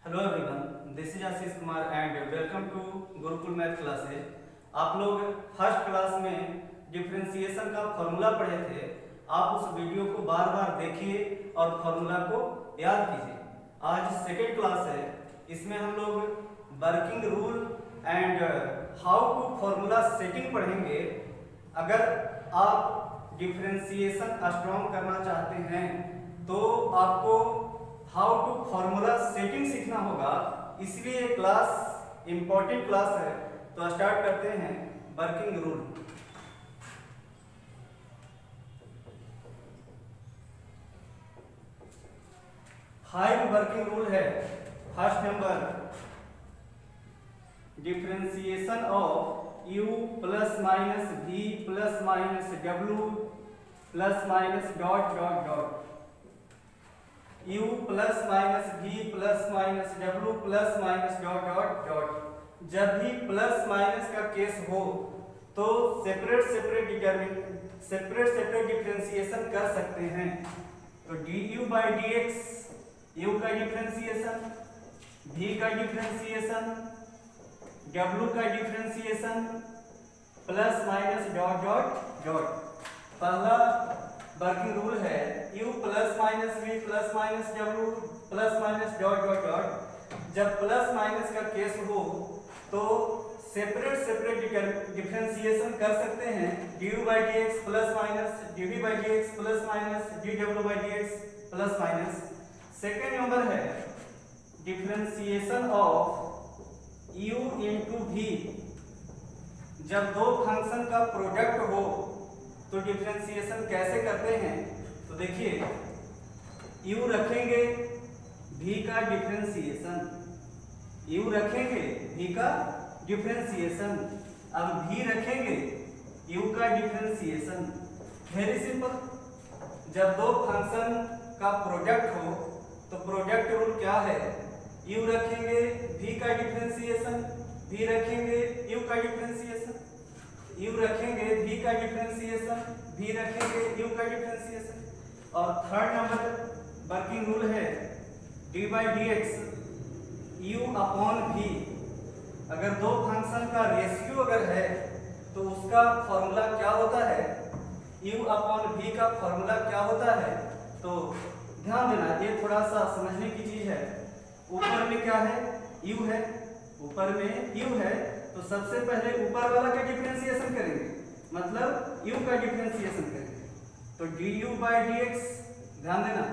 Hello everyone, this is Ashish Kumar and welcome to Gurukul math classes. आप लोग first class में differentiation का फॉर्मूला पढ़े थे। आप उस वीडियो को बार बार देखिए और फॉर्मूला को याद कीजिए। आज सेकेंड क्लास है, इसमें हम लोग working rule and how to formula setting पढ़ेंगे। अगर आप डिफरेंशिएशन स्ट्रॉन्ग करना चाहते हैं तो आपको हाउ टू फॉर्मूला सेटिंग सीखना होगा, इसलिए क्लास इंपॉर्टेंट क्लास है। तो स्टार्ट करते हैं working rule. Five working rule है। First number, differentiation of u plus minus v plus minus w plus minus dot dot dot. u plus minus v plus minus w plus minus dot dot dot. जब भी plus minus का case हो तो separate separate differentiation कर सकते हैं। तो du by dx u का डिफरेंशिएशन, v का डिफरेंशिएशन, w का differentiation plus minus dot dot dot. पहला वर्किंग रूल है u plus minus v plus minus w plus minus dot dot dot. जब प्लस माइनस का केस हो तो separate differentiation कर सकते हैं। du by dx plus minus, dv by dx plus minus, dw by dx plus minus. Second number है differentiation of u into v। जब दो फंक्शन का प्रोडक्ट हो तो डिफरेंशिएशन कैसे करते हैं? तो देखिए, u रखेंगे v का डिफरेंशिएशन, u रखेंगे v का डिफरेंशिएशन, अब v रखेंगे u का डिफरेंशिएशन। Very simple. जब दो फंक्शन का प्रोडक्ट हो तो प्रोडक्ट रूल क्या है? u रखेंगे v का डिफरेंशिएशन, v रखेंगे u का डिफरेंशिएशन, u रखेंगे v का डिफरेंशिएशन, v रखेंगे u का डिफरेंशिएशन। और थर्ड नंबर वर्किंग रूल है d by dx u upon v। अगर दो फंक्शन का रेशियो अगर है तो उसका फॉर्मूला क्या होता है? u अपॉन v का फॉर्मूला क्या होता है? तो ध्यान देना, ये थोड़ा सा समझने की चीज है। ऊपर में क्या है? u है, ऊपर में u है, तो सबसे पहले ऊपर वाला का डिफरेंशिएशन करेंगे, मतलब u का डिफरेंशिएशन करेंगे। तो du बाई dx, ध्यान देना,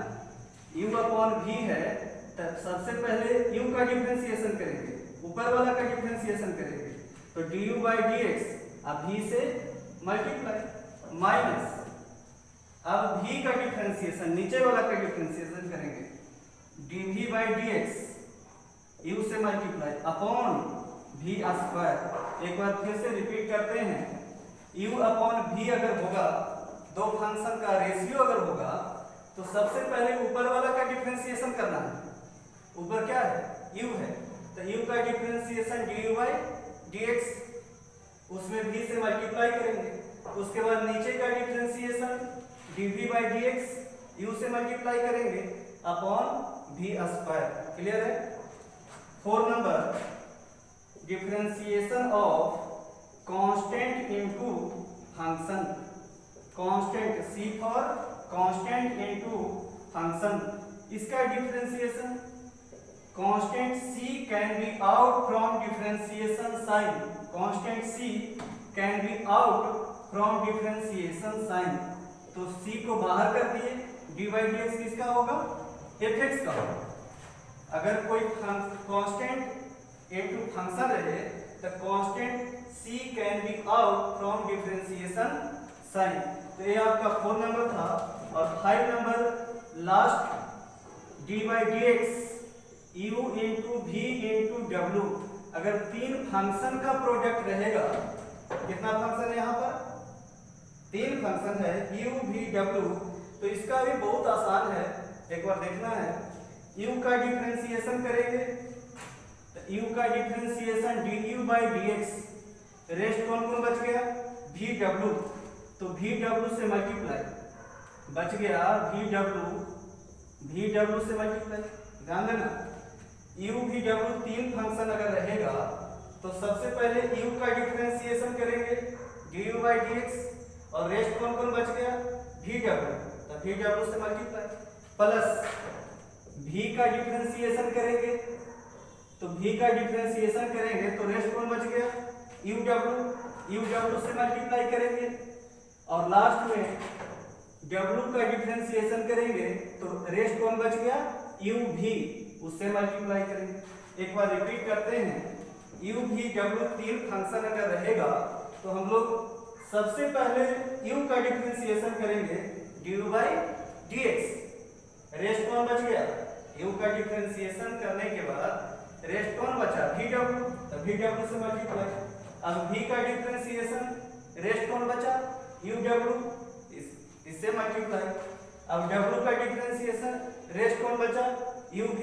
u अपॉन v है, तब सबसे पहले u का डिफरेंशिएशन करेंगे, ऊपर वाला का डिफरेंशिएशन करेंगे। तो du बाई dx, अब v से मल्टीप्लाई माइनस, अब v का डिफरेंशिएशन नीचे वाला का डिफरेंशिएशन करेंगे, dv बाई dx u से मल्टीप्लाई अपॉन v स्क्वायर। एक बार फिर से रिपीट करते हैं, u अपॉन v अगर होगा, दो फंक्शन का रेशियो अगर होगा, तो सबसे पहले ऊपर वाला का डिफरेंशिएशन करना है। ऊपर क्या है? u है, तो u का डिफरेंशिएशन du बाई dx, उसमें v से मल्टीप्लाई करेंगे। उसके बाद नीचे का differentiation dv by dx u से मल्टीप्लाई करेंगे अपॉन v स्क्वायर। क्लियर है? Four number, differentiation of constant into function. Constant, c for constant into function. इसका differentiation, constant c can be out from differentiation sign. Constant c can be out from differentiation sign. तो c को बाहर कर दिए, d by dx किसका होगा? fx का होगा। अगर कोई कांस्टेंट इनटू फंक्शन रहे तो constant c can be out from differentiation sign. तो ये आपका 4 नंबर था। और 5 number last, d by dx u into v into w। अगर तीन फंक्शन का प्रोडक्ट रहेगा, कितना फंक्शन है यहाँ पर? तीन फंक्शन है u v w। तो इसका भी बहुत आसान है, एक बार देखना है। u का डिफरेंशिएशन करेंगे, तो u का differentiation du by dx, rest कौन कौन बच गया? vw, तो vw से मल्टीप्लाई, बच गया vw से मल्टीप्लाई। ध्यान देना, u भी w तीन फंक्शन अगर रहेगा तो सबसे पहले u का डिफरेंशिएशन करेंगे du by dx और रेस्ट कौन कौन बच गया vw, तो vw से मल्टीप्लाई प्लस v का डिफरेंशिएशन करेंगे तो v का डिफरेंशिएशन करेंगे तो रेस्ट कौन बच गया uw से मल्टीप्लाई करेंगे और लास्ट में w का डिफरेंशिएशन करेंगे तो रेस्ट कौन बच गया uv, उससे मल्टीप्लाई करेंगे। एक बार रिपीट करते हैं, uv w तीन फंक्शन अगर रहेगा तो हम लोग सबसे पहले u का डिफरेंशिएशन करेंगे du by dx, रेस्ट कौन बच गया u का डिफरेंशिएशन करने के बाद रेस्ट कौन बचा vw, तो vw से मल्टीप्लाई। अब v का डिफरेंशिएशन रेस्ट कौन बचा uw, इससे मल्टीप्लाई। अब w का डिफरेंशिएशन रेस्ट कौन बचा uv,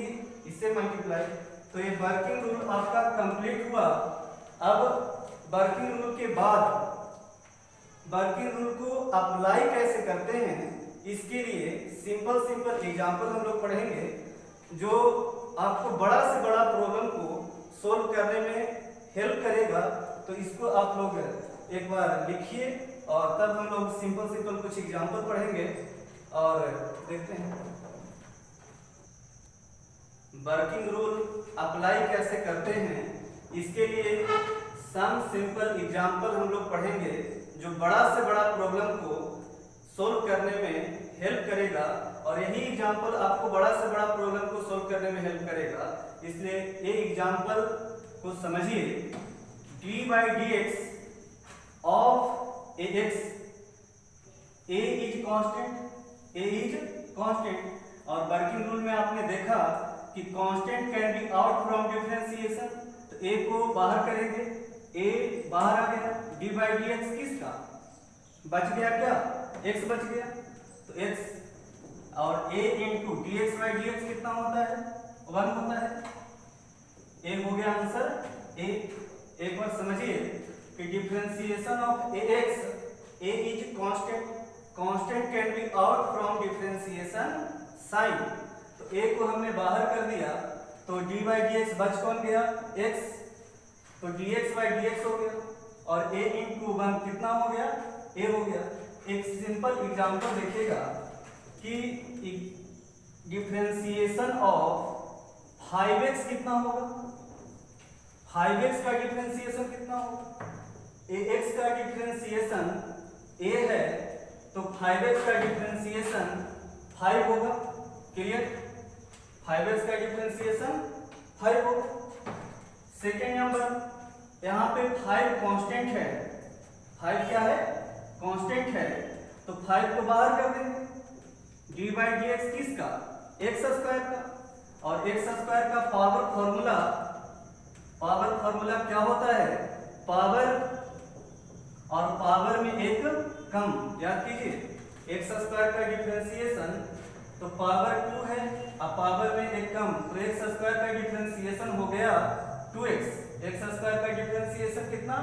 इससे मल्टीप्लाई। तो ये वर्किंग रूल आपका कंप्लीट हुआ। अब वर्किंग रूल के बाद वर्किंग रूल को अप्लाई कैसे करते हैं इसके लिए सिंपल एग्जांपल हम लोग पढ़ेंगे जो आपको बड़ा से बड़ा प्रॉब्लम को सोल्व करने में हेल्प करेगा। तो इसको आप लोग एक बार लिखिए और तब हम लोग सिंपल कुछ एग्जांपल पढ़ेंगे और देखते हैं वर्किंग रूल अप्लाई कैसे करते हैं। इसके लिए सम सिंपल एग्जांपल हम लोग पढ़ेंगे जो बड़ा से बड़ा प्रॉब्लम को सोल्व करने में हेल्प करेगा और यही एग्जांपल आपको बड़ा से बड़ा प्रॉब्लम को सोल्व करने में हेल्प करेगा। इसलिए ये एग्जांपल को समझिए। d by dx of ax, a is constant और वर्किंग रूल में आपने देखा कि constant can be out from differentiation, तो a को बाहर करेंगे, a बाहर आ गया, d by dx किसका बच गया, क्या x बच गया, तो x और a into dx by dx कितना होता है 1 होता है, a हो गया आंसर a। एक बार समझिए कि differentiation of ax, a is constant, constant can be out from differentiation sign, तो a को हमने बाहर कर दिया तो d by dx बच कौन गया x, तो dx by dx हो गया और a इंटू 1 कितना हो गया a हो गया। एक सिंपल एग्जांपल देखिएगा कि डिफरेंशिएशन ऑफ 5x कितना होगा, 5x का डिफरेंशिएशन कितना होगा, ax का डिफरेंशिएशन a है तो 5x का डिफरेंशिएशन 5 होगा, क्लियर, 5x का डिफरेंशिएशन 5 होगा। सेकेंड नंबर यहाँ पे 5 कांस्टेंट है, 5 क्या है कांस्टेंट है तो 5 को बाहर कर देंगे, d by dx किसका x स्क्वायर का, और x स्क्वायर का पावर फॉर्मूला क्या होता है पावर और पावर में एक कम, याद कीजिए x स्क्वायर का डिफरेंशिएशन तो पावर 2 है और पावर में एक कम, तो x स्क्वायर का डिफरेंशिएशन हो गया 2x, x स्क्वायर का डिफरेंशिएशन कितना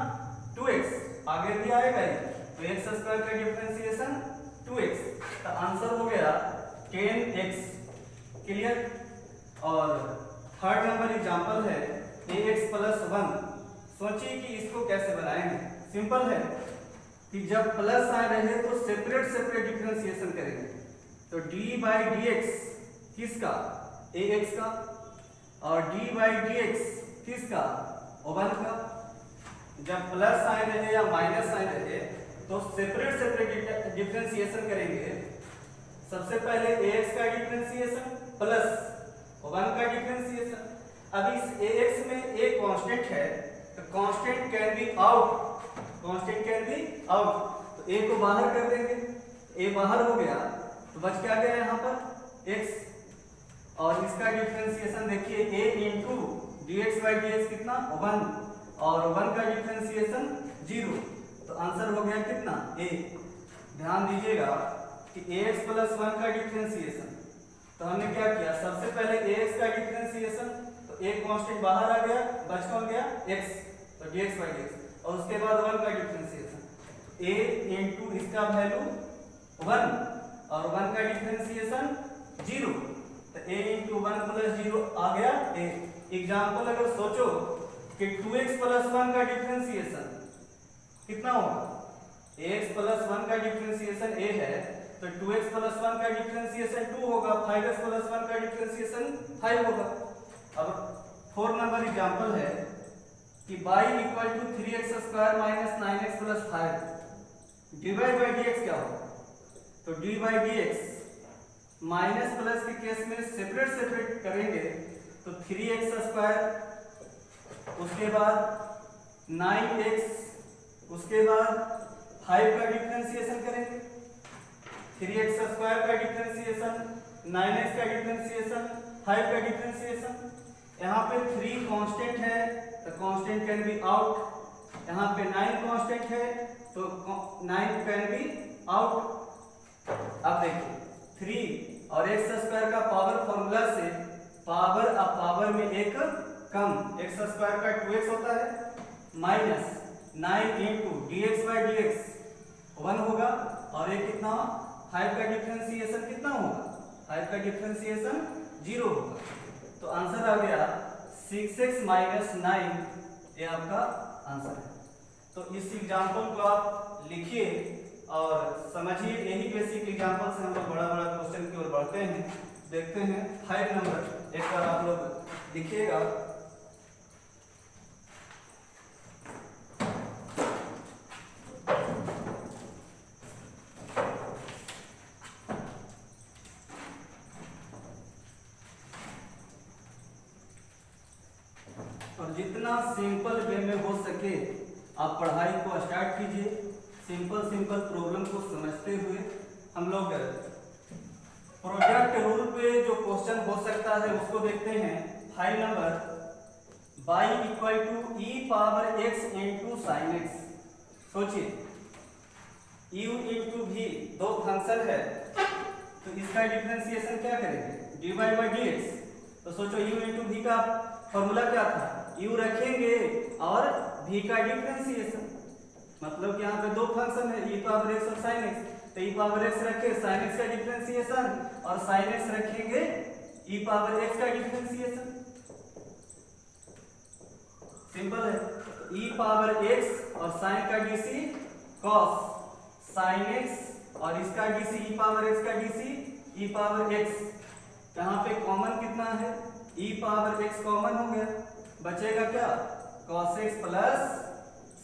2x, आगे भी आएगा ये, तो x स्क्वायर का डिफरेंशिएशन 2x, तो आंसर हो गया 10x, क्लियर। और थर्ड नंबर एग्जांपल है ax प्लस 1, सोचिए कि इसको कैसे बनाएंगे, सिंपल है कि जब प्लस साइन रहे तो सेपरेट डिफरेंशिएशन करेंगे, तो d by dx किसका ax का और d by dx किसका 1 का, जब प्लस साइन रहे या माइनस साइन रहे तो सेपरेट डिफरेंशिएशन करेंगे। सबसे पहले ax का डिफरेंशिएशन प्लस 1 का डिफरेंशिएशन। अब इस ax में a कांस्टेंट है तो कांस्टेंट कैन बी आउट, तो a को बाहर कर देंगे, a बाहर हो गया तो बच क्या गया यहाँ पर x, और इसका डिफरेंशिएशन देखिए a into dx by dx कितना 1 और 1 का डिफरेंशिएशन 0, तो आंसर हो गया कितना a। ध्यान दीजिएगा कि ax प्लस 1 का डिफरेंशिएशन, तो हमने क्या किया सबसे पहले ax का डिफरेंशिएशन तो a कांस्टेंट बाहर आ गया, बच कौन गया x, तो dx by dx, और उसके बाद 1 का डिफरेंशिएशन a इंटू इसका वैल्यू 1 और 1 का डिफरेंशिएशन 0, तो a इंटू 1 प्लस 0 आ गया a। एग्जाम्पल अगर सोचो कि 2x प्लस 1 का डिफरेंशिएशन कितना होगा, ax प्लस 1 का डिफरेंशिएशन a है तो 2x प्लस 1 का डिफरेंशिएशन 2 होगा, 5x प्लस 1 का डिफरेंशिएशन 5 होगा। अब 4 नंबर एग्जाम्पल है कि y equal to 3x square minus 9x plus 5 divide by dx क्या होगा, तो D by D X minus plus के केस में सेपरेट करेंगे तो 3x स्क्वायर, उसके बाद 9x, उसके बाद 5 का डिफरेंशिएशन करेंगे, 3x स्क्वायर का डिफरेंशिएशन, 9x का डिफरेंशिएशन, 5 का डिफरेंशिएशन। यहाँ पे 3 कांस्टेंट है तो कांस्टेंट कैन बी आउट, यहाँ पे 9 कांस्टेंट है तो 9 कैन बी आउट। अब देखिए 3 और x स्क्वायर का पावर फॉर्मूला से पावर, अब पावर में एक कम, x स्क्वायर का 2x होता है minus 9 into D x by D x 1 होगा और ये कितना 5 का डिफरेंशिएशन कितना होगा, 5 का डिफरेंशिएशन 0 होगा। तो आंसर आ गया 6x माइनस 9, ये आपका आंसर है। तो इस एग्जाम्पल को आप लिखिए और समझिए, यही बेसिक एग्जाम्पल से हम लोग बड़ा क्वेश्चन की ओर बढ़ते हैं। देखते हैं 5 नंबर, एक बार आप लोग लिखिएगा। और जितना सिंपल वे में हो सके आप पढ़ाई को स्टार्ट कीजिए, सिंपल प्रॉब्लम को समझते हुए। हम लोग प्रोडक्ट रूल पे जो क्वेश्चन हो सकता है उसको देखते हैं। 5 number, y equal to E power x into sine X. सोचिए u इंटू v दो फंक्शन है तो इसका डिफरेंशिएशन क्या करेंगे, dy बाई dx। तो सोचो u इंटू v का फॉर्मूला क्या था, u रखेंगे और v का डिफरेंशिएशन, मतलब कि यहाँ पे दो फंक्शन है e पावर x और sin x, तो e पावर x रखे sin x का डिफरेंशिएशन और sin x रखेंगे e पावर x का डिफरेंशिएशन। सिंपल है, तो e पावर x और sin का dc cos sin x और इसका dc e पावर x का dc e पावर x। यहाँ पे कॉमन कितना है, e पावर x कॉमन हो गया, बचेगा क्या cos x plus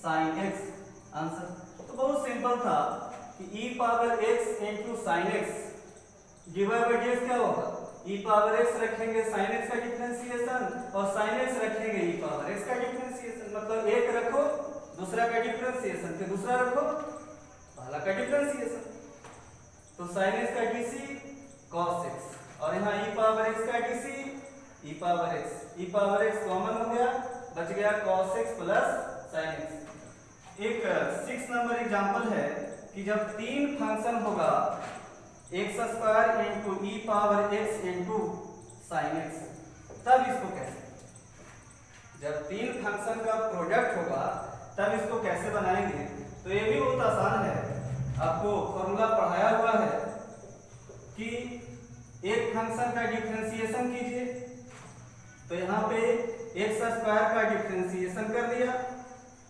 sin x। Answer तो बहुत सिंपल था कि e power x into sine x divide by dx क्या होगा, e पावर x रखेंगे sin x का डिफरेंशिएशन और sin x रखेंगे e पावर x का डिफरेंशिएशन, मतलब एक रखो दूसरा का डिफरेंशिएशन, फिर दूसरा रखो पहला का डिफरेंशिएशन। तो sin x का dc cos x और यहाँ e पावर x का dc e power x common हो गया, बच गया cos x plus sin x। एक 6 नंबर एग्जांपल है कि जब 3 फंक्शन होगा x square into e power x into sine x, तब इसको कैसे, जब 3 फंक्शन का प्रोडक्ट होगा तब इसको कैसे बनाएंगे। तो ये भी बहुत आसान है, आपको फॉर्मूला पढ़ाया हुआ है कि एक फंक्शन का डिफरेंशिएशन कीजिए, तो यहाँ पे x स्क्वायर का डिफरेंशिएशन कर दिया,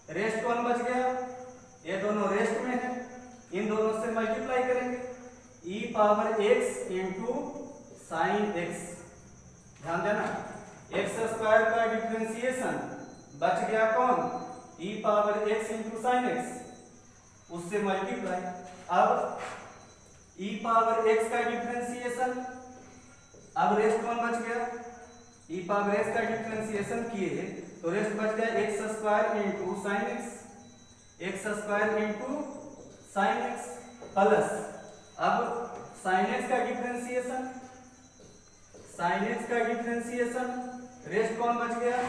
रेस्ट 1 बच गया, ये दोनों रेस्ट में है, इन दोनों से मल्टीप्लाई करेंगे e power x into sine x। ध्यान देना, x स्क्वायर का डिफरेंशिएशन बच गया कौन, e power x into sine x, उससे मल्टीप्लाई। अब e पावर x का डिफरेंशिएशन, अब रेस्ट 1 बच गया, e पावर x का डिफरेंशिएशन किए तो रेस्ट बच गया x square into sine x square into sine x plus, अब साइन x का डिफरेंशिएशन, साइन x का डिफरेंशिएशन, रेस्ट कौन बच गया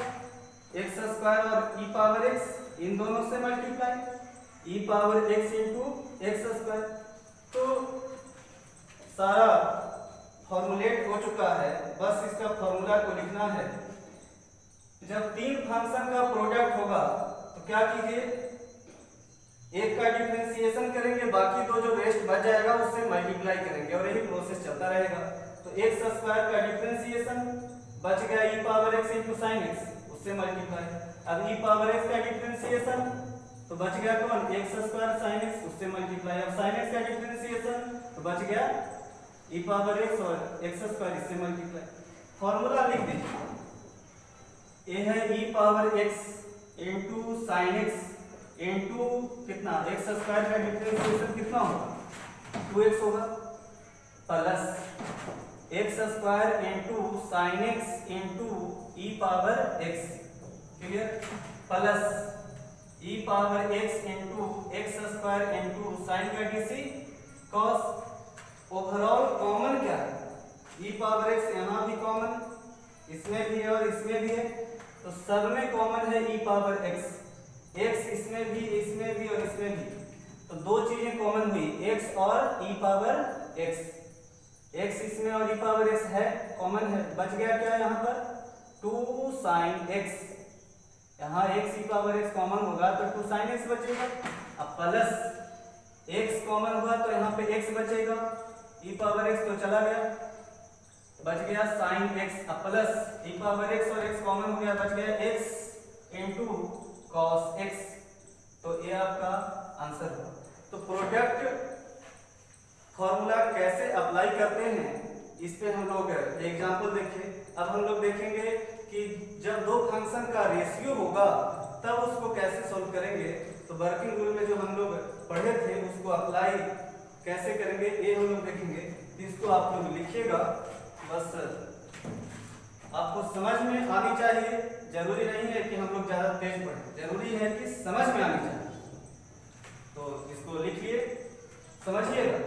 x स्क्वायर और e पावर x, इन दोनों से multiply, e power x into x square. तो सारा फॉर्मुलेट हो चुका है, बस इसका फॉर्मूला को लिखना है। जब 3 फंक्शन का प्रोडक्ट होगा तो क्या कीजिए, एक का डिफरेंशिएशन करेंगे, बाकी दो जो रेस्ट बच जाएगा उससे मल्टीप्लाई करेंगे और यही प्रोसेस चलता रहेगा। तो एक्स स्क्वायर का डिफरेंशिएशन बच गया e power x into sine x, उससे मल्टीप्लाई। अब e पावर x का डिफरेंशिएशन तो बच गया कौन, एक्स स्क्वायर साइन एक्स, उससे मल्टीप्लाई। अब साइन एक्स का डिफरेंशिएशन तो बच गया e पावर x और एक्स स्क्वायर, इससे मल्टीप्लाई। फॉर्मूला लिख दीजिए, ये है e power x into sine x into कितना, एक्स स्क्वायर का डिफरेंशिएशन कितना होगा, 2x होगा, plus X square into sine x into e power x, clear, plus e power x into x square into sine का डीसी cos. Overall common क्या है, ई power x यहाँ भी कॉमन, इसमें भी है और इसमें भी है, तो सब में कॉमन है ई पावर एक्स, एक्स इसमें भी और इसमें भी, तो दो चीजें कॉमन हुई, एक्स और ई पावर एक्स, एक्स इसमें और ई पावर एक्स है कॉमन है। बच गया क्या यहाँ पर, 2 साइन एक्स, यहाँ एक्स ई पावर एक्स कॉमन होगा तो 2 साइन एक्स बचेगा। अब प्लस एक्स कॉमन हुआ तो यहाँ पे एक्स बचेगा, ई पावर एक्स तो चला गया, बच गया साइन एक्स। अब प्लस ई पावर एक्स और एक्स कॉमन हो गया, बच गया एक्स इंटू कॉस एक्स, तो ये आपका आंसर होगा। तो प्रोडक्ट फॉर्मूला कैसे अप्लाई करते हैं इस पे हम लोग एग्जांपल देखें। अब हम लोग देखेंगे कि जब दो फंक्शन का रेशियो होगा तब उसको कैसे सोल्व करेंगे। तो वर्किंग रूल में जो हम लोग पढ़े थे उसको अप्लाई कैसे करेंगे ये हम लोग देखेंगे। इसको आप लोग लिखिएगा, बस आपको समझ में आनी चाहिए, जरूरी नहीं है कि हम लोग ज्यादा तेज पढ़ें, जरूरी है कि समझ में आनी चाहिए। तो इसको लिखिए, समझिएगा,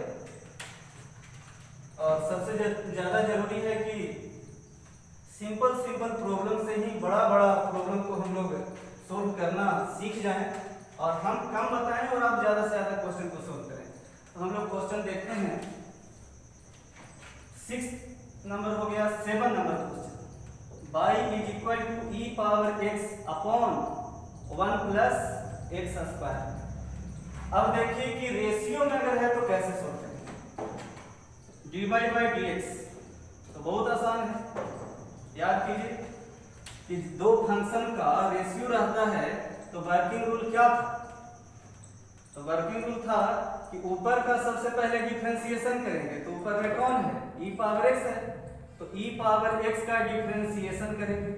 और सबसे ज्यादा जरूरी है कि सिंपल प्रॉब्लम से ही बड़ा प्रॉब्लम को हम लोग सोल्व करना सीख जाएं, और हम कम बताएं और आप ज्यादा से ज्यादा क्वेश्चन को सोल्व करें। तो हम लोग क्वेश्चन देखते हैं, 6 नंबर हो गया, 7 number question, y is equal to E power x upon 1 plus X square. अब देखिए कि रेशियो में अगर है तो कैसे सोल्व करेंगे, dy बाई dx, तो बहुत आसान है। याद कीजिए कि दो फंक्शन का रेशियो रहता है तो वर्किंग रूल क्या था, तो वर्किंग रूल था कि ऊपर का सबसे पहले डिफरेंशिएशन करेंगे, तो ऊपर में कौन है, e पावर x है, तो e पावर x का डिफरेंशिएशन करेंगे,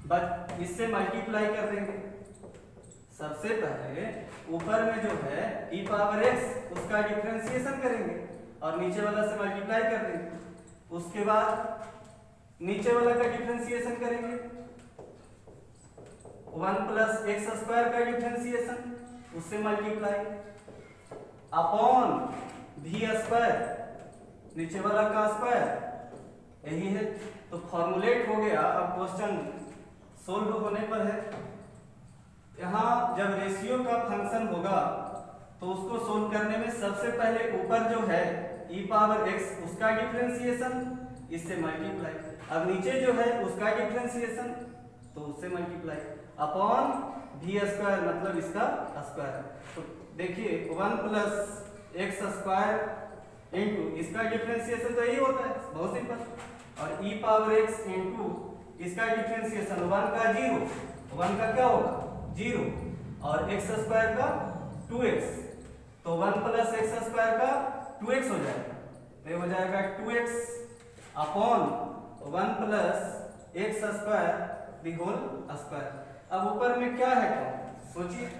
बस इससे मल्टीप्लाई कर देंगे। सबसे पहले ऊपर में जो है e पावर x उसका डिफरेंशिएशन करेंगे और नीचे वाला से मल्टीप्लाई कर देंगे। उसके बाद नीचे वाला का डिफरेंशिएशन करेंगे, 1 प्लस एक्स स्क्वायर का डिफरेंशिएशन, उससे मल्टीप्लाई, अपॉन भी स्क्वायर, नीचे वाला का स्क्वायर, यही है। तो फॉर्मुलेट हो गया। अब क्वेश्चन सोल्व होने पर है, यहाँ जब रेशियो का फंक्शन होगा तो उसको सोल्व करने में सबसे पहले ऊपर जो है e पावर x उसका डिफरेंशिएशन, इससे मल्टीप्लाई, अब नीचे जो है उसका डिफरेंशिएशन तो उससे मल्टीप्लाई, अपॉन भी स्क्वायर मतलब इसका स्क्वायर। तो देखिए 1 प्लस एक्स स्क्वायर इंटू इसका डिफरेंशिएशन तो यही होता है, बहुत सिंपल, और e पावर x इंटू इसका डिफरेंशिएशन 1 का 0, 1 का क्या होगा 0, और एक्स स्क्वायर का 2x, तो 1 प्लस एक्स स्क्वायर का 2x हो जाएगा, तो हो जाएगा 2x upon 1 plus X square the whole square. अब ऊपर में क्या है कॉमन, सोचिए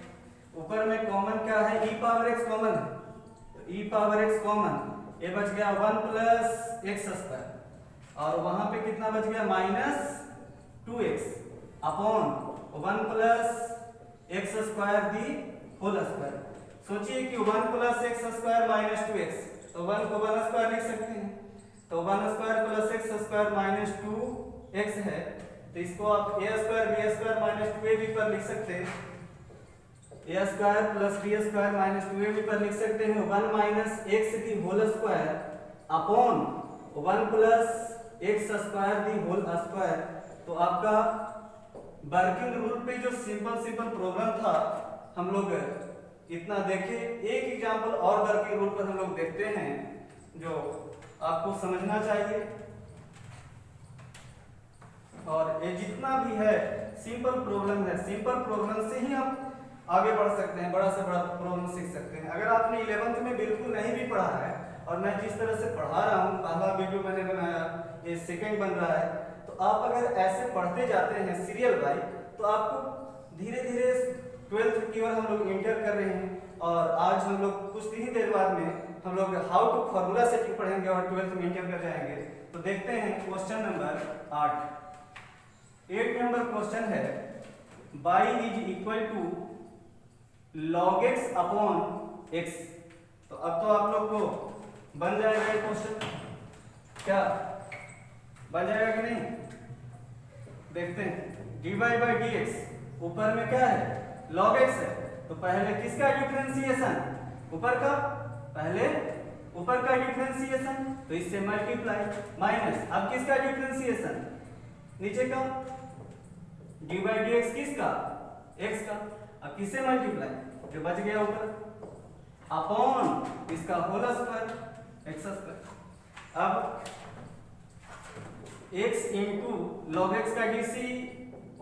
ऊपर में कॉमन क्या है, e पावर x कॉमन है, तो e पावर x कॉमन, ये बच गया 1 प्लस एक्स स्क्वायर, और वहां पे कितना बच गया minus 2x upon 1 plus X square the whole square. सोचिए कि 1 plus X square minus 2x, तो 1 को 1 स्क्वायर लिख सकते हैं, तो 1 square plus X square minus 2x है, तो इसको आप a square b square minus 2ab पर लिख सकते हैं, a square plus b square minus 2ab पर लिख सकते हैं 1 minus X the whole square upon 1 plus X square the whole square. तो आपका वर्किंग रूल पे जो सिंपल प्रॉब्लम था हम लोग इतना देखे। एक एग्जांपल और वर्किंग रूल पर हम लोग देखते हैं, जो आपको समझना चाहिए। और ये जितना भी है सिंपल प्रॉब्लम है, सिंपल प्रॉब्लम से ही आप आगे बढ़ सकते हैं, बड़ा से बड़ा प्रॉब्लम सीख सकते हैं। अगर आपने 11th में बिल्कुल नहीं भी पढ़ा है, और मैं जिस तरह से पढ़ा रहा हूँ, पहला वीडियो मैंने बनाया, ये सेकंड बन रहा है, तो आप अगर ऐसे पढ़ते जाते हैं सीरियल वाइज, तो आपको धीरे धीरे 12th की ओर हम लोग इंटर कर रहे हैं। और आज हम लोग कुछ ही देर बाद में हम लोग हाउ टू फॉर्मूला सेटिंग पढ़ेंगे और 12th में इंटर कर जाएंगे। तो देखते हैं क्वेश्चन नंबर 8 नंबर क्वेश्चन है, y is equal to log x upon x। तो अब तो आप लोग को बन जाएगा ये क्वेश्चन, क्या बन जाएगा कि नहीं? देखते हैं। dy बाई dx, ऊपर में क्या है? log x है, तो पहले किसका डिफरेंशिएशन? ऊपर का, पहले ऊपर का डिफरेंशिएशन, तो इससे मल्टीप्लाई, माइनस अब किसका डिफरेंशिएशन? नीचे का, dy बाई dx किसका? x का। अब किससे मल्टीप्लाई? जो बच गया ऊपर, अपॉन इसका होल स्क्वायर, x स्क्वायर। अब x इंटू log x का dc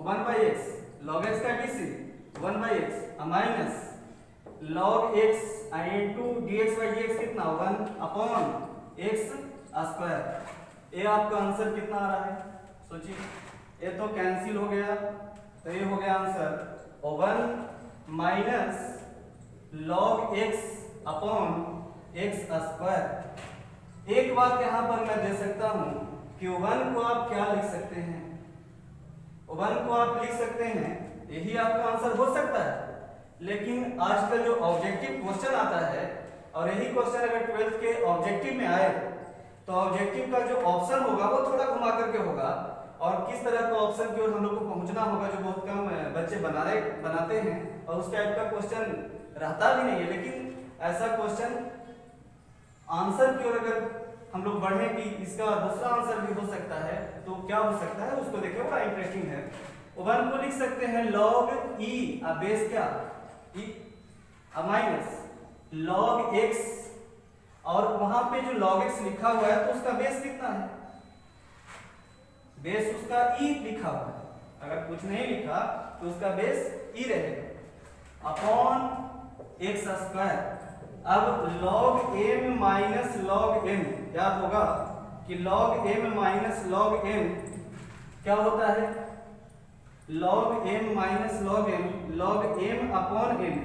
1/x, log x का dc 1/x, minus log x into dx by dx कितना? 1 अपॉन x स्क्वायर। ये आपका आंसर कितना आ रहा है? सोचिए, ये तो कैंसिल हो गया, तो ये हो गया answer 1 minus log x upon x square. एक बात यहां पर मैं दे सकता हूं कि 1 को आप क्या लिख सकते हैं? 1 को आप लिख सकते हैं, यही आपका आंसर हो सकता है। लेकिन आजकल जो ऑब्जेक्टिव क्वेश्चन आता है, और यही क्वेश्चन अगर 12th के ऑब्जेक्टिव में आए, तो ऑब्जेक्टिव का जो ऑप्शन होगा वो थोड़ा घुमा करके होगा, और किस तरह का ऑप्शन की ओर हम लोग को पहुंचना होगा, जो बहुत कम बच्चे बनाते हैं, और उस टाइप का क्वेश्चन रहता भी नहीं है। लेकिन ऐसा क्वेश्चन आंसर की ओर अगर हम लोग बढ़े कि इसका दूसरा आंसर भी हो सकता है, तो क्या हो सकता है उसको देखिए, बड़ा इंटरेस्टिंग है। 1 को लिख सकते हैं log e, अब बेस क्या? e, माइनस log x, और वहां पे जो log x लिखा हुआ है, तो उसका बेस कितना है? बेस उसका e लिखा हुआ है। अगर कुछ नहीं लिखा तो उसका बेस e रहेगा, अपॉन x स्क्वायर। अब log m minus log m, याद होगा कि log m minus log m क्या होता है? log m minus log m, log m upon m,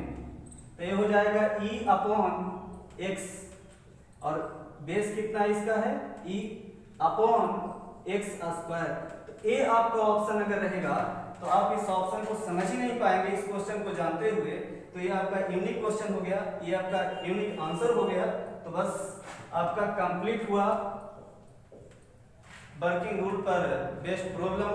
तो ये हो जाएगा e अपॉन x, और बेस कितना इसका है? e upon x square. तो ये आपका ऑप्शन अगर रहेगा, तो आप इस ऑप्शन को समझ ही नहीं पाएंगे इस क्वेश्चन को जानते हुए। तो ये आपका यूनिक क्वेश्चन हो गया, ये आपका यूनिक आंसर हो गया। तो बस आपका कंप्लीट हुआ वर्किंग रूल पर बेस्ड प्रॉब्लम